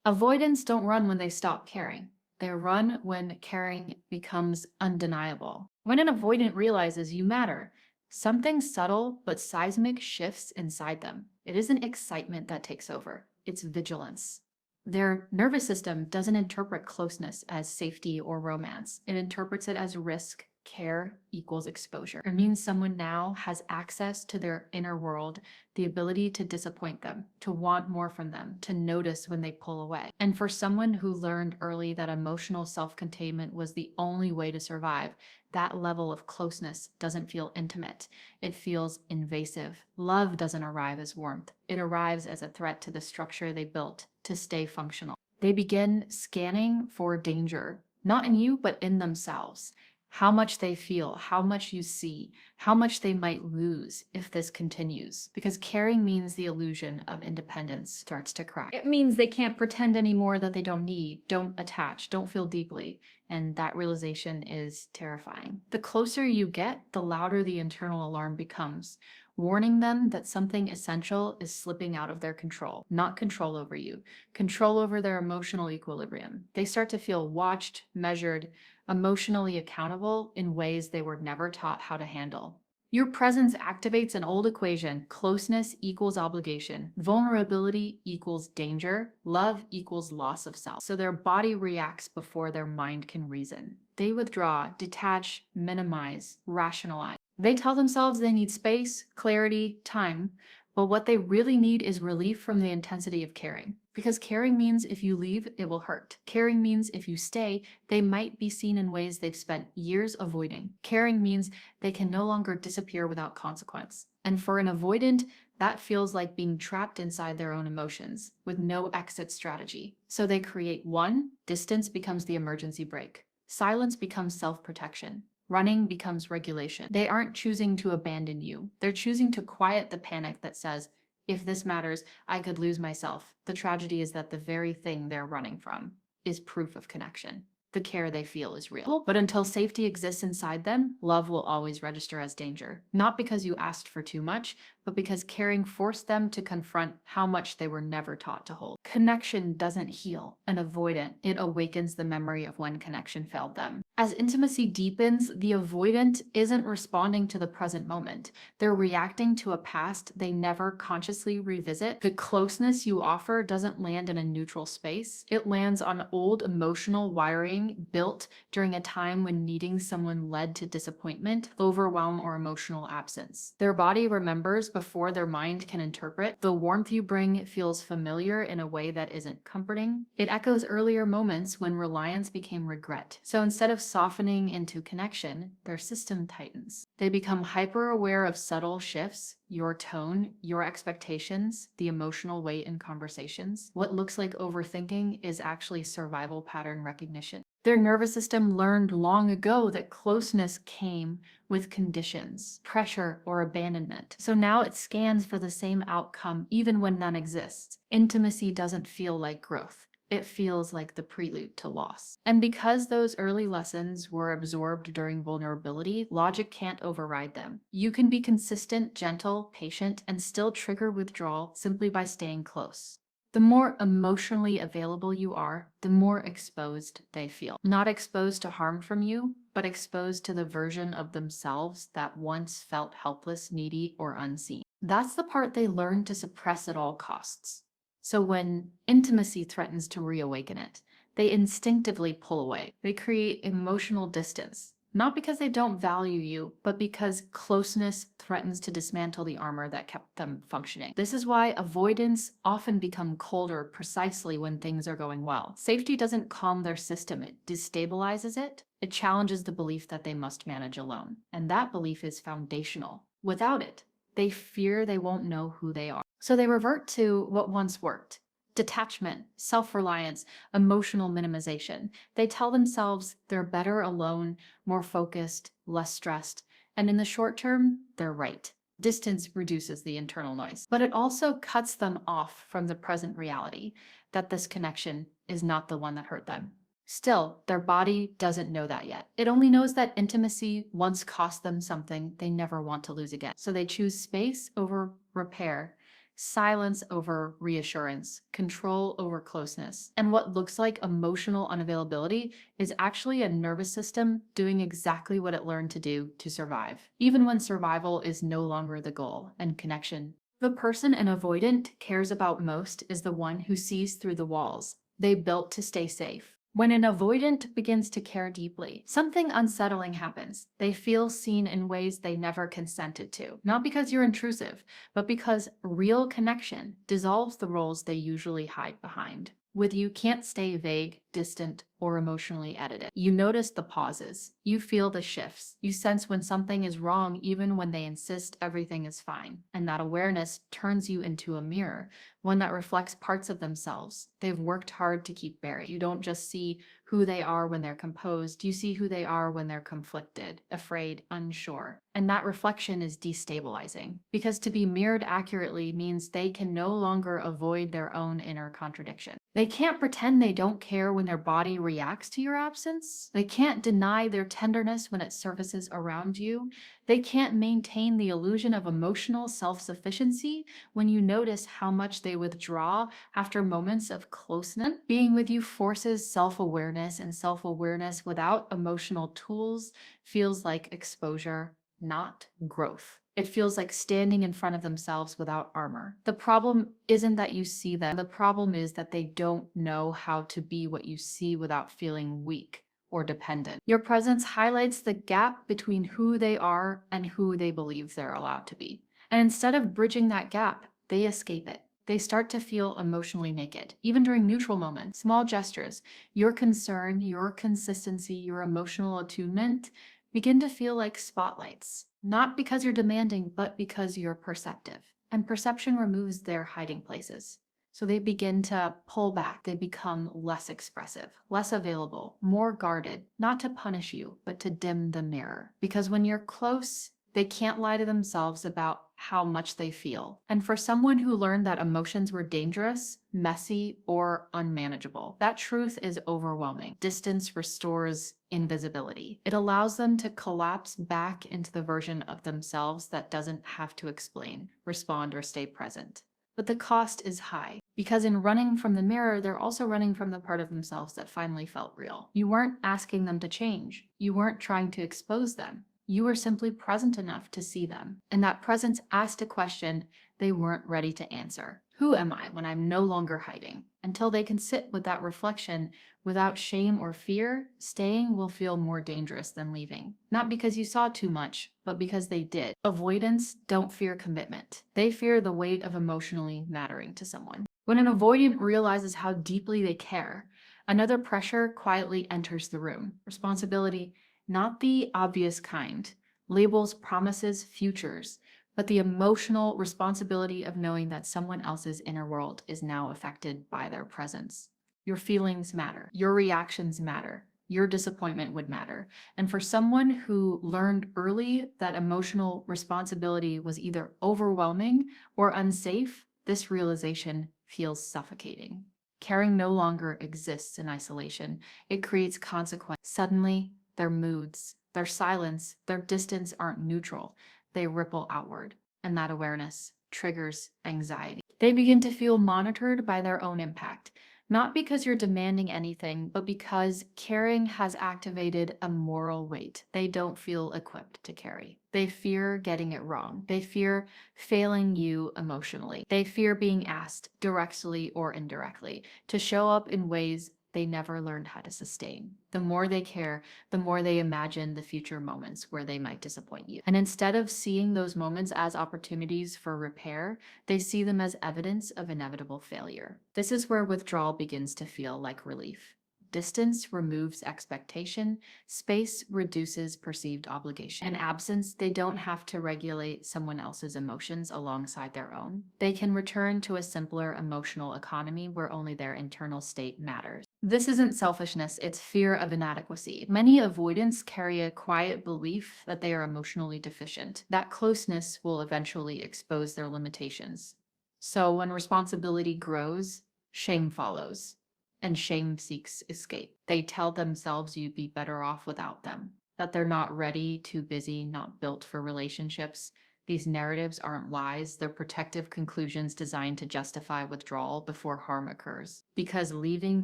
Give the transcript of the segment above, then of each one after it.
Avoidants don't run when they stop caring. They run when caring becomes undeniable. When an avoidant realizes you matter, something subtle but seismic shifts inside them. It isn't excitement that takes over, it's vigilance. Their nervous system doesn't interpret closeness as safety or romance. It interprets it as risk. Care equals exposure. It means someone now has access to their inner world, the ability to disappoint them, to want more from them, to notice when they pull away. And for someone who learned early that emotional self-containment was the only way to survive, that level of closeness doesn't feel intimate. It feels invasive. Love doesn't arrive as warmth. It arrives as a threat to the structure they built to stay functional. They begin scanning for danger, not in you, but in themselves. How much they feel, how much you see, how much they might lose if this continues. Because caring means the illusion of independence starts to crack. It means they can't pretend anymore that they don't need, don't attach, don't feel deeply. And that realization is terrifying. The closer you get, the louder the internal alarm becomes, warning them that something essential is slipping out of their control, not control over you, control over their emotional equilibrium. They start to feel watched, measured, emotionally accountable in ways they were never taught how to handle. Your presence activates an old equation: closeness equals obligation, vulnerability equals danger, love equals loss of self. So their body reacts before their mind can reason. They withdraw, detach, minimize, rationalize. They tell themselves they need space, clarity, time, but what they really need is relief from the intensity of caring. Because caring means if you leave, it will hurt. Caring means if you stay, they might be seen in ways they've spent years avoiding. Caring means they can no longer disappear without consequence. And for an avoidant, that feels like being trapped inside their own emotions with no exit strategy. So they create one: distance becomes the emergency brake. Silence becomes self-protection. Running becomes regulation. They aren't choosing to abandon you. They're choosing to quiet the panic that says, if this matters, I could lose myself. The tragedy is that the very thing they're running from is proof of connection. The care they feel is real. But until safety exists inside them, love will always register as danger. Not because you asked for too much, but because caring forced them to confront how much they were never taught to hold. Connection doesn't heal an avoidant. It awakens the memory of when connection failed them. As intimacy deepens, the avoidant isn't responding to the present moment. They're reacting to a past they never consciously revisit. The closeness you offer doesn't land in a neutral space. It lands on old emotional wiring built during a time when needing someone led to disappointment, overwhelm, or emotional absence. Their body remembers before their mind can interpret. The warmth you bring feels familiar in a way that isn't comforting. It echoes earlier moments when reliance became regret. So instead of softening into connection, their system tightens. They become hyper-aware of subtle shifts: your tone, your expectations, the emotional weight in conversations. What looks like overthinking is actually survival pattern recognition. Their nervous system learned long ago that closeness came with conditions, pressure, or abandonment. So now it scans for the same outcome even when none exists. Intimacy doesn't feel like growth. It feels like the prelude to loss. And because those early lessons were absorbed during vulnerability, logic can't override them. You can be consistent, gentle, patient, and still trigger withdrawal simply by staying close. The more emotionally available you are, the more exposed they feel. Not exposed to harm from you, but exposed to the version of themselves that once felt helpless, needy, or unseen. That's the part they learn to suppress at all costs. So when intimacy threatens to reawaken it, they instinctively pull away. They create emotional distance, not because they don't value you, but because closeness threatens to dismantle the armor that kept them functioning. This is why avoidants often become colder precisely when things are going well. Safety doesn't calm their system, it destabilizes it. It challenges the belief that they must manage alone. And that belief is foundational. Without it, they fear they won't know who they are. So they revert to what once worked: detachment, self-reliance, emotional minimization. They tell themselves they're better alone, more focused, less stressed, and in the short term, they're right. Distance reduces the internal noise, but it also cuts them off from the present reality that this connection is not the one that hurt them. Still, their body doesn't know that yet. It only knows that intimacy once cost them something they never want to lose again. So they choose space over repair, silence over reassurance, control over closeness. And what looks like emotional unavailability is actually a nervous system doing exactly what it learned to do to survive, even when survival is no longer the goal and connection. The person an avoidant cares about most is the one who sees through the walls they built to stay safe. When an avoidant begins to care deeply, something unsettling happens. They feel seen in ways they never consented to. Not because you're intrusive, but because real connection dissolves the roles they usually hide behind. With you can't stay vague, distant, or emotionally edited. You notice the pauses. You feel the shifts. You sense when something is wrong even when they insist everything is fine. And that awareness turns you into a mirror, one that reflects parts of themselves they've worked hard to keep buried. You don't just see who they are when they're composed, you see who they are when they're conflicted, afraid, unsure. And that reflection is destabilizing because to be mirrored accurately means they can no longer avoid their own inner contradiction. They can't pretend they don't care when their body reacts to your absence. They can't deny their tenderness when it surfaces around you. They can't maintain the illusion of emotional self-sufficiency when you notice how much they withdraw after moments of closeness. Being with you forces self-awareness, and self-awareness without emotional tools feels like exposure, not growth. It feels like standing in front of themselves without armor. The problem isn't that you see them. The problem is that they don't know how to be what you see without feeling weak or dependent. Your presence highlights the gap between who they are and who they believe they're allowed to be. And instead of bridging that gap, they escape it. They start to feel emotionally naked, even during neutral moments. Small gestures, your concern, your consistency, your emotional attunement begin to feel like spotlights, not because you're demanding, but because you're perceptive. And perception removes their hiding places. So they begin to pull back. They become less expressive, less available, more guarded, not to punish you, but to dim the mirror. Because when you're close, they can't lie to themselves about how much they feel. And for someone who learned that emotions were dangerous, messy, or unmanageable, that truth is overwhelming. Distance restores invisibility. It allows them to collapse back into the version of themselves that doesn't have to explain, respond, or stay present. But the cost is high, because in running from the mirror, they're also running from the part of themselves that finally felt real. You weren't asking them to change. You weren't trying to expose them. You were simply present enough to see them. And that presence asked a question they weren't ready to answer. Who am I when I'm no longer hiding? Until they can sit with that reflection without shame or fear, staying will feel more dangerous than leaving. Not because you saw too much, but because they did. Avoidants don't fear commitment. They fear the weight of emotionally mattering to someone. When an avoidant realizes how deeply they care, another pressure quietly enters the room. Responsibility, not the obvious kind. Labels, promises, futures, but the emotional responsibility of knowing that someone else's inner world is now affected by their presence. Your feelings matter. Your reactions matter. Your disappointment would matter. And for someone who learned early that emotional responsibility was either overwhelming or unsafe, this realization feels suffocating. Caring no longer exists in isolation. It creates consequence. Suddenly, their moods, their silence, their distance aren't neutral. They ripple outward, and that awareness triggers anxiety. They begin to feel monitored by their own impact, not because you're demanding anything, but because caring has activated a moral weight they don't feel equipped to carry. They fear getting it wrong. They fear failing you emotionally. They fear being asked, directly or indirectly, to show up in ways they never learned how to sustain. The more they care, the more they imagine the future moments where they might disappoint you. And instead of seeing those moments as opportunities for repair, they see them as evidence of inevitable failure. This is where withdrawal begins to feel like relief. Distance removes expectation, space reduces perceived obligation. In absence, they don't have to regulate someone else's emotions alongside their own. They can return to a simpler emotional economy where only their internal state matters. This isn't selfishness, it's fear of inadequacy. Many avoidants carry a quiet belief that they are emotionally deficient. That closeness will eventually expose their limitations. So when responsibility grows, shame follows, and shame seeks escape. They tell themselves you'd be better off without them, that they're not ready, too busy, not built for relationships. These narratives aren't lies, they're protective conclusions designed to justify withdrawal before harm occurs. Because leaving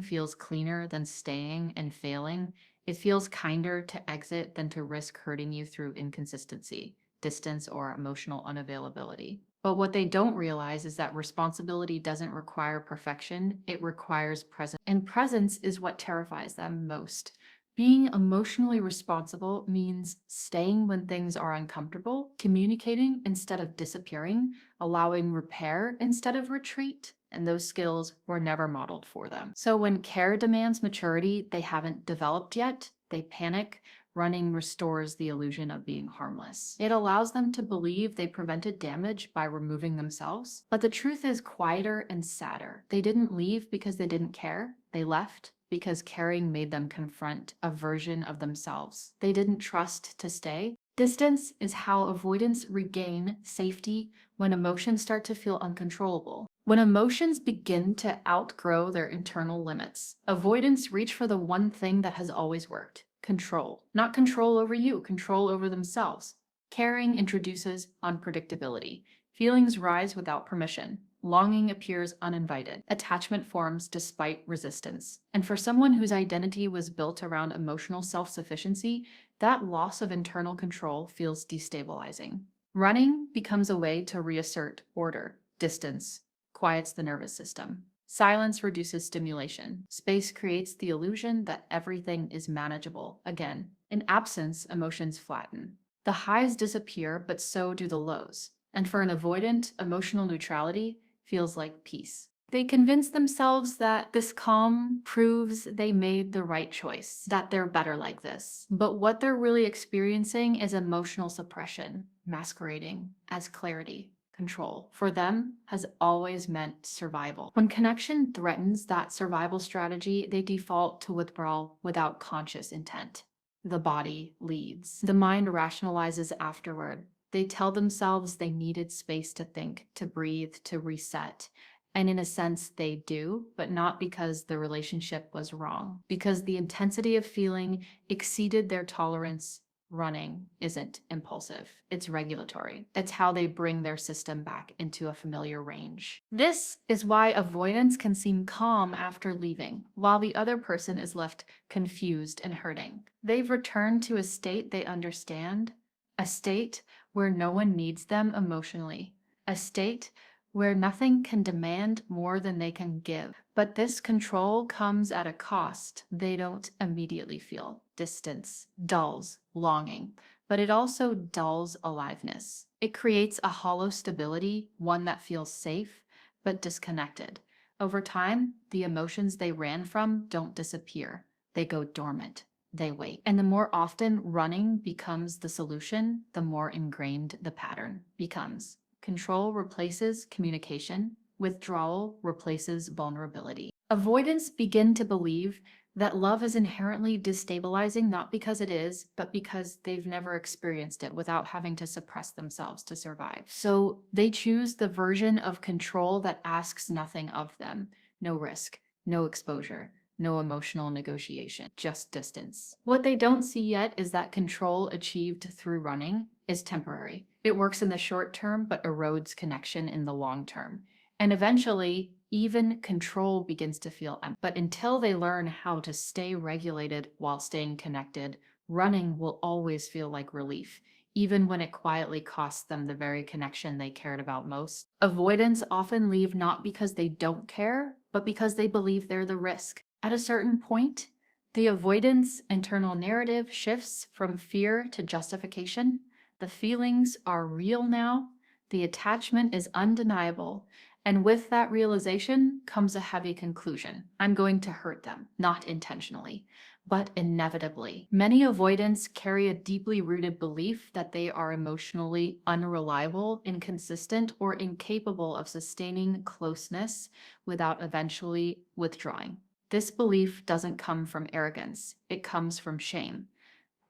feels cleaner than staying and failing, it feels kinder to exit than to risk hurting you through inconsistency, distance, or emotional unavailability. But what they don't realize is that responsibility doesn't require perfection, it requires presence. And presence is what terrifies them most. Being emotionally responsible means staying when things are uncomfortable, communicating instead of disappearing, allowing repair instead of retreat. And those skills were never modeled for them. So when care demands maturity they haven't developed yet, they panic. Running restores the illusion of being harmless. It allows them to believe they prevented damage by removing themselves. But the truth is quieter and sadder. They didn't leave because they didn't care. They left because caring made them confront a version of themselves they didn't trust to stay. Distance is how avoidants regain safety when emotions start to feel uncontrollable. When emotions begin to outgrow their internal limits, avoidants reach for the one thing that has always worked: control. Not control over you, control over themselves. Caring introduces unpredictability. Feelings rise without permission. Longing appears uninvited. Attachment forms despite resistance. And for someone whose identity was built around emotional self-sufficiency, that loss of internal control feels destabilizing. Running becomes a way to reassert order. Distance quiets the nervous system. Silence reduces stimulation. Space creates the illusion that everything is manageable again. In absence, emotions flatten. The highs disappear, but so do the lows. And for an avoidant, emotional neutrality feels like peace. They convince themselves that this calm proves they made the right choice, that they're better like this. But what they're really experiencing is emotional suppression, masquerading as clarity. Control, for them, has always meant survival. When connection threatens that survival strategy, they default to withdrawal without conscious intent. The body leads. The mind rationalizes afterward. They tell themselves they needed space to think, to breathe, to reset. And in a sense, they do, but not because the relationship was wrong. Because the intensity of feeling exceeded their tolerance. Running isn't impulsive, it's regulatory. It's how they bring their system back into a familiar range. This is why avoidance can seem calm after leaving, while the other person is left confused and hurting. They've returned to a state they understand, a state where no one needs them emotionally, a state where nothing can demand more than they can give. But this control comes at a cost they don't immediately feel. Distance dulls longing, but it also dulls aliveness. It creates a hollow stability, one that feels safe but disconnected. Over time, the emotions they ran from don't disappear. They go dormant. They wait. And the more often running becomes the solution, the more ingrained the pattern becomes. Control replaces communication. Withdrawal replaces vulnerability. Avoidants begin to believe that love is inherently destabilizing, not because it is, but because they've never experienced it without having to suppress themselves to survive. So they choose the version of control that asks nothing of them. No risk, no exposure, no emotional negotiation, just distance. What they don't see yet is that control achieved through running is temporary. It works in the short term, but erodes connection in the long term. And eventually, even control begins to feel empty. But until they learn how to stay regulated while staying connected, running will always feel like relief, even when it quietly costs them the very connection they cared about most. Avoidants often leave not because they don't care, but because they believe they're the risk. At a certain point, the avoidance internal narrative shifts from fear to justification. The feelings are real now. The attachment is undeniable. And with that realization comes a heavy conclusion. I'm going to hurt them, not intentionally, but inevitably. Many avoidants carry a deeply rooted belief that they are emotionally unreliable, inconsistent, or incapable of sustaining closeness without eventually withdrawing. This belief doesn't come from arrogance, it comes from shame.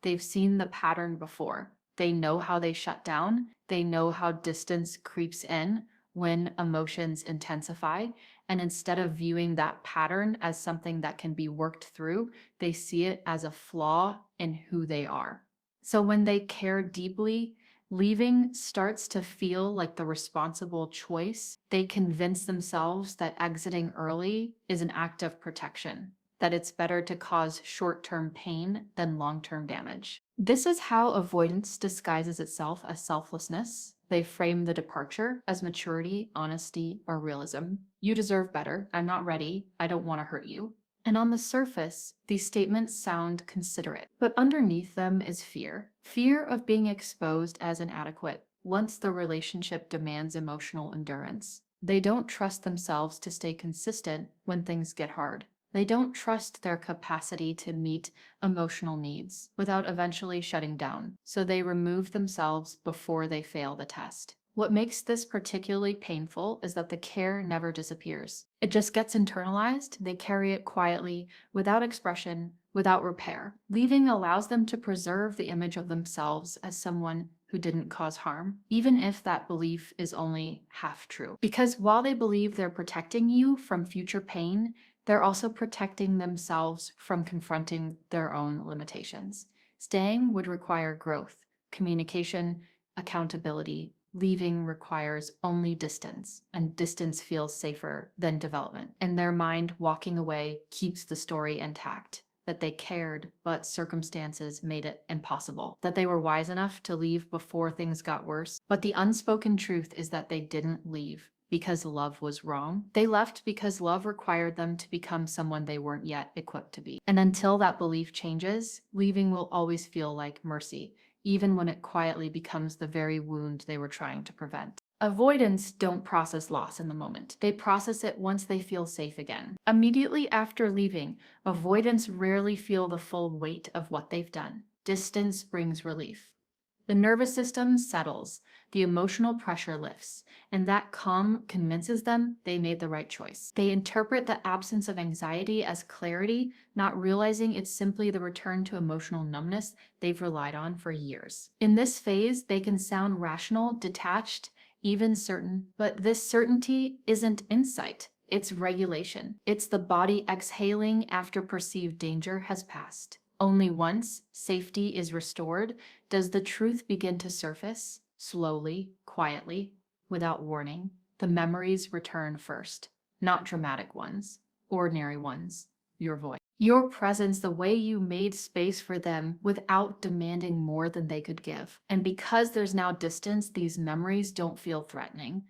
They've seen the pattern before. They know how they shut down. They know how distance creeps in when emotions intensify. And instead of viewing that pattern as something that can be worked through, they see it as a flaw in who they are. So when they care deeply, Leaving starts to feel like the responsible choice. They convince themselves that exiting early is an act of protection, that it's better to cause short-term pain than long-term damage. This is how avoidance disguises itself as selflessness. They frame the departure as maturity, honesty, or realism. You deserve better. I'm not ready. I don't want to hurt you. And on the surface, these statements sound considerate, but underneath them is fear. Fear of being exposed as inadequate once the relationship demands emotional endurance. They don't trust themselves to stay consistent when things get hard. They don't trust their capacity to meet emotional needs without eventually shutting down, so they remove themselves before they fail the test. What makes this particularly painful is that the care never disappears. It just gets internalized. They carry it quietly, without expression, without repair. Leaving allows them to preserve the image of themselves as someone who didn't cause harm, even if that belief is only half true. Because while they believe they're protecting you from future pain, they're also protecting themselves from confronting their own limitations. Staying would require growth, communication, accountability. Leaving requires only distance, and distance feels safer than development. In their mind, walking away keeps the story intact. That they cared, but circumstances made it impossible. That they were wise enough to leave before things got worse. But the unspoken truth is that they didn't leave because love was wrong. They left because love required them to become someone they weren't yet equipped to be. And until that belief changes, leaving will always feel like mercy, even when it quietly becomes the very wound they were trying to prevent. Avoidants don't process loss in the moment. They process it once they feel safe again. Immediately after leaving, avoidants rarely feel the full weight of what they've done. Distance brings relief. The nervous system settles, the emotional pressure lifts, and that calm convinces them they made the right choice. They interpret the absence of anxiety as clarity, not realizing it's simply the return to emotional numbness they've relied on for years. In this phase, they can sound rational, detached, even certain, but this certainty isn't insight. It's regulation. It's the body exhaling after perceived danger has passed. Only once safety is restored does the truth begin to surface, slowly, quietly, without warning. The memories return first, not dramatic ones, ordinary ones, your voice. Your presence, the way you made space for them without demanding more than they could give. And because there's now distance, these memories don't feel threatening.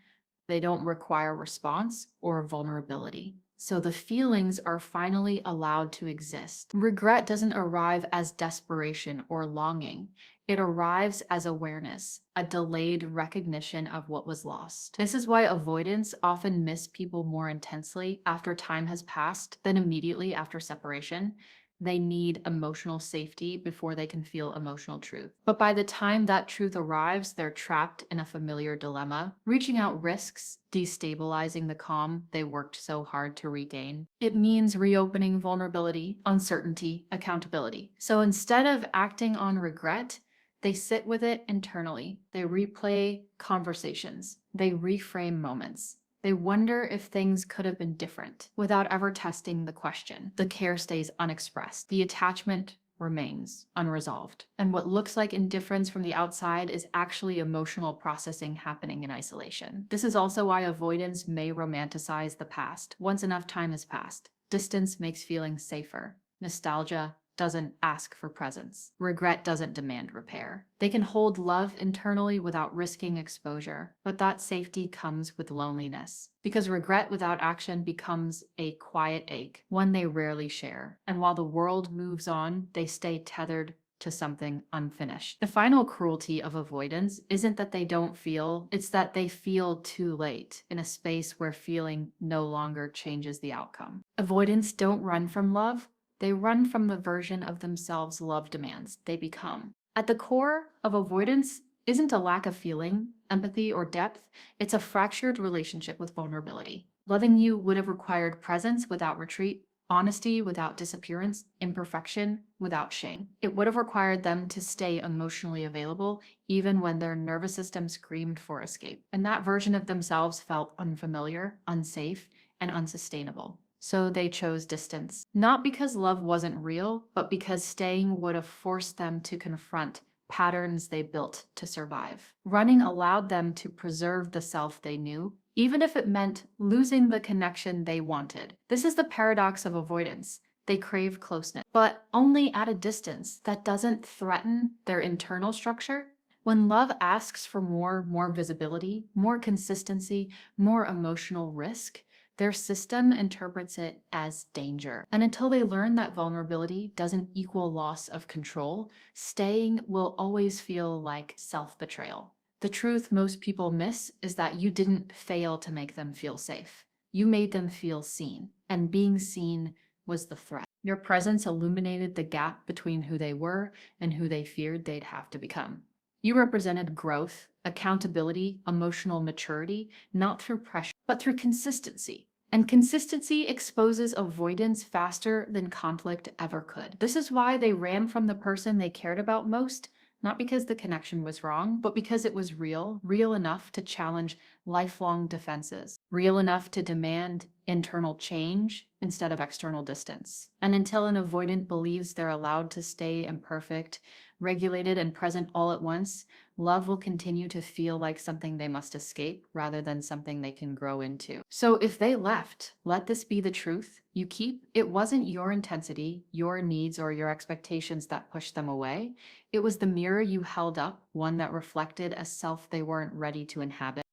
They don't require response or vulnerability. So the feelings are finally allowed to exist. Regret doesn't arrive as desperation or longing. It arrives as awareness, a delayed recognition of what was lost. This is why avoidants often miss people more intensely after time has passed than immediately after separation. They need emotional safety before they can feel emotional truth. But by the time that truth arrives, they're trapped in a familiar dilemma. Reaching out risks destabilizing the calm they worked so hard to regain. It means reopening vulnerability, uncertainty, accountability. So instead of acting on regret, they sit with it internally. They replay conversations. They reframe moments. They wonder if things could have been different without ever testing the question. The care stays unexpressed. The attachment remains unresolved. And what looks like indifference from the outside is actually emotional processing happening in isolation. This is also why avoidance may romanticize the past. Once enough time has passed, distance makes feeling safer. Nostalgia doesn't ask for presence. Regret doesn't demand repair. They can hold love internally without risking exposure, but that safety comes with loneliness. Because regret without action becomes a quiet ache, one they rarely share. And while the world moves on, they stay tethered to something unfinished. The final cruelty of avoidance isn't that they don't feel, it's that they feel too late in a space where feeling no longer changes the outcome. Avoidants don't run from love. They run from the version of themselves love demands they become. At the core of avoidance isn't a lack of feeling, empathy, or depth. It's a fractured relationship with vulnerability. Loving you would have required presence without retreat, honesty without disappearance, imperfection without shame. It would have required them to stay emotionally available even when their nervous system screamed for escape. And that version of themselves felt unfamiliar, unsafe, and unsustainable. So they chose distance. Not because love wasn't real, but because staying would have forced them to confront patterns they built to survive. Running allowed them to preserve the self they knew, even if it meant losing the connection they wanted. This is the paradox of avoidance. They crave closeness, but only at a distance that doesn't threaten their internal structure. When love asks for more visibility, more consistency, more emotional risk, their system interprets it as danger. And until they learn that vulnerability doesn't equal loss of control, staying will always feel like self-betrayal. The truth most people miss is that you didn't fail to make them feel safe. You made them feel seen, and being seen was the threat. Your presence illuminated the gap between who they were and who they feared they'd have to become. You represented growth, accountability, emotional maturity, not through pressure, but through consistency. And consistency exposes avoidance faster than conflict ever could. This is why they ran from the person they cared about most, not because the connection was wrong, but because it was real enough to challenge lifelong defenses, real enough to demand internal change instead of external distance. And until an avoidant believes they're allowed to stay imperfect, regulated, and present all at once, love will continue to feel like something they must escape rather than something they can grow into. So if they left, let this be the truth you keep. It wasn't your intensity, your needs, or your expectations that pushed them away. It was the mirror you held up, one that reflected a self they weren't ready to inhabit.